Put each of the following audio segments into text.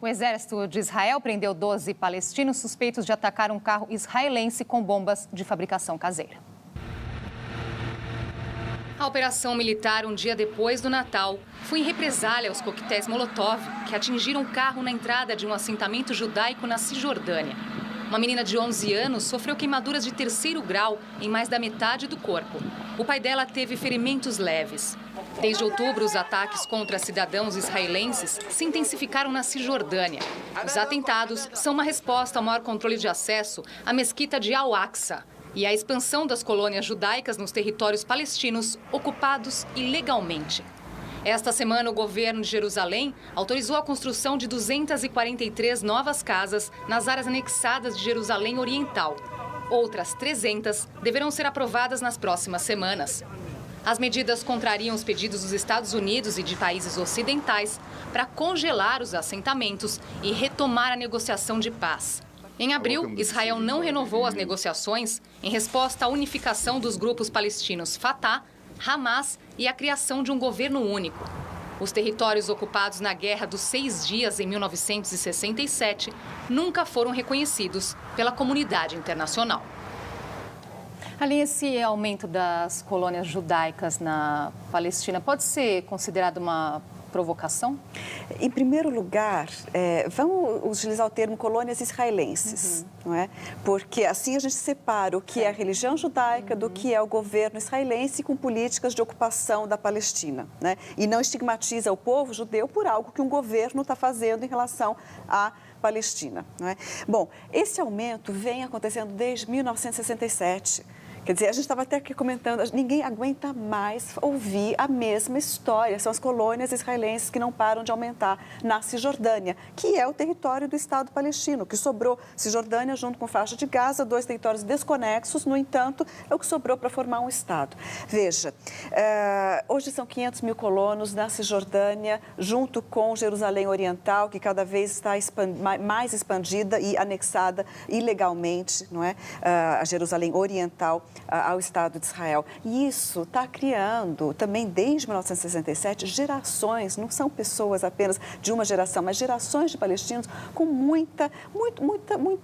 O exército de Israel prendeu 12 palestinos suspeitos de atacar um carro israelense com bombas de fabricação caseira. A operação militar, um dia depois do Natal, foi em represália aos coquetéis Molotov, que atingiram o carro na entrada de um assentamento judaico na Cisjordânia. Uma menina de 11 anos sofreu queimaduras de 3º grau em mais da metade do corpo. O pai dela teve ferimentos leves. Desde outubro, os ataques contra cidadãos israelenses se intensificaram na Cisjordânia. Os atentados são uma resposta ao maior controle de acesso à mesquita de Al-Aqsa e à expansão das colônias judaicas nos territórios palestinos ocupados ilegalmente. Esta semana, o governo de Jerusalém autorizou a construção de 243 novas casas nas áreas anexadas de Jerusalém Oriental. Outras 300 deverão ser aprovadas nas próximas semanas. As medidas contrariam os pedidos dos Estados Unidos e de países ocidentais para congelar os assentamentos e retomar a negociação de paz. Em abril, Israel não renovou as negociações em resposta à unificação dos grupos palestinos Fatah, Hamas e a criação de um governo único. Os territórios ocupados na Guerra dos 6 Dias em 1967 nunca foram reconhecidos pela comunidade internacional. Ali, esse aumento das colônias judaicas na Palestina pode ser considerado uma provocação? Em primeiro lugar, vamos utilizar o termo colônias israelenses, não é? Porque assim a gente separa o que é a religião judaica do que é o governo israelense com políticas de ocupação da Palestina, né? E não estigmatiza o povo judeu por algo que um governo está fazendo em relação à Palestina, não é? Bom, esse aumento vem acontecendo desde 1967. Quer dizer, a gente estava até aqui comentando, ninguém aguenta mais ouvir a mesma história. São as colônias israelenses que não param de aumentar na Cisjordânia, que é o território do Estado palestino, que sobrou Cisjordânia junto com faixa de Gaza, 2 territórios desconexos, no entanto, é o que sobrou para formar um Estado. Veja, hoje são 500 mil colonos na Cisjordânia, junto com Jerusalém Oriental, que cada vez está mais expandida e anexada ilegalmente, não é? A Jerusalém Oriental ao Estado de Israel. E isso está criando, também desde 1967, gerações, não são pessoas apenas de uma geração, mas gerações de palestinos com muita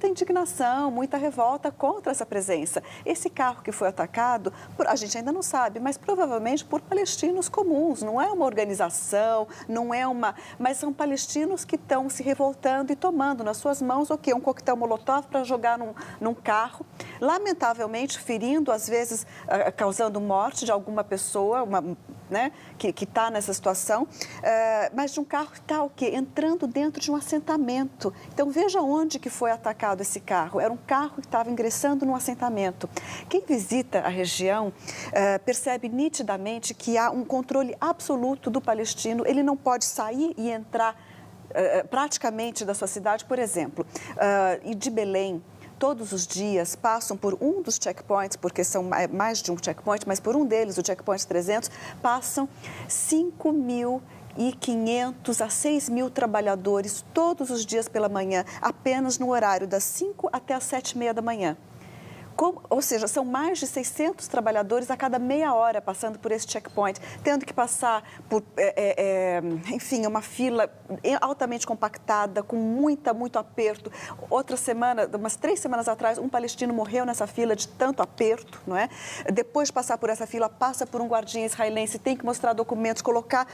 indignação, muita revolta contra essa presença. Esse carro que foi atacado, a gente ainda não sabe, mas provavelmente por palestinos comuns, não é uma organização, não é uma... mas são palestinos que estão se revoltando e tomando nas suas mãos o quê? Um coquetel molotov para jogar num carro, lamentavelmente ferindo, às vezes causando morte de alguma pessoa, né, que está nessa situação, mas de um carro que está o quê? Entrando dentro de um assentamento. Então, veja onde que foi atacado esse carro. Era um carro que estava ingressando num assentamento. Quem visita a região percebe nitidamente que há um controle absoluto do palestino. Ele não pode sair e entrar praticamente da sua cidade, por exemplo, e de Belém. Todos os dias passam por um dos checkpoints, porque são mais de um checkpoint, mas por um deles, o checkpoint 300, passam 5.500 a 6.000 trabalhadores todos os dias pela manhã, apenas no horário das 5 até as 7h30 da manhã. Ou seja, são mais de 600 trabalhadores a cada meia hora passando por esse checkpoint, tendo que passar por, enfim, uma fila altamente compactada, com muito aperto. Outra semana, umas 3 semanas atrás, um palestino morreu nessa fila de tanto aperto, não é? Depois de passar por essa fila, passa por um guardinha israelense, tem que mostrar documentos, colocar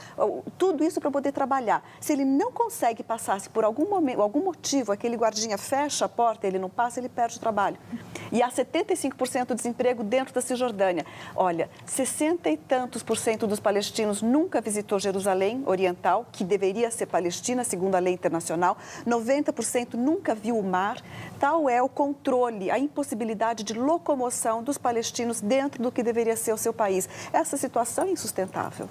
tudo isso para poder trabalhar. Se ele não consegue passar, se por algum motivo aquele guardinha fecha a porta, ele não passa, ele perde o trabalho. E há 75% de desemprego dentro da Cisjordânia. Olha, 60 e tantos por cento dos palestinos nunca visitou Jerusalém Oriental, que deveria ser Palestina, segundo a lei internacional. 90% nunca viu o mar. Tal é o controle, a impossibilidade de locomoção dos palestinos dentro do que deveria ser o seu país. Essa situação é insustentável.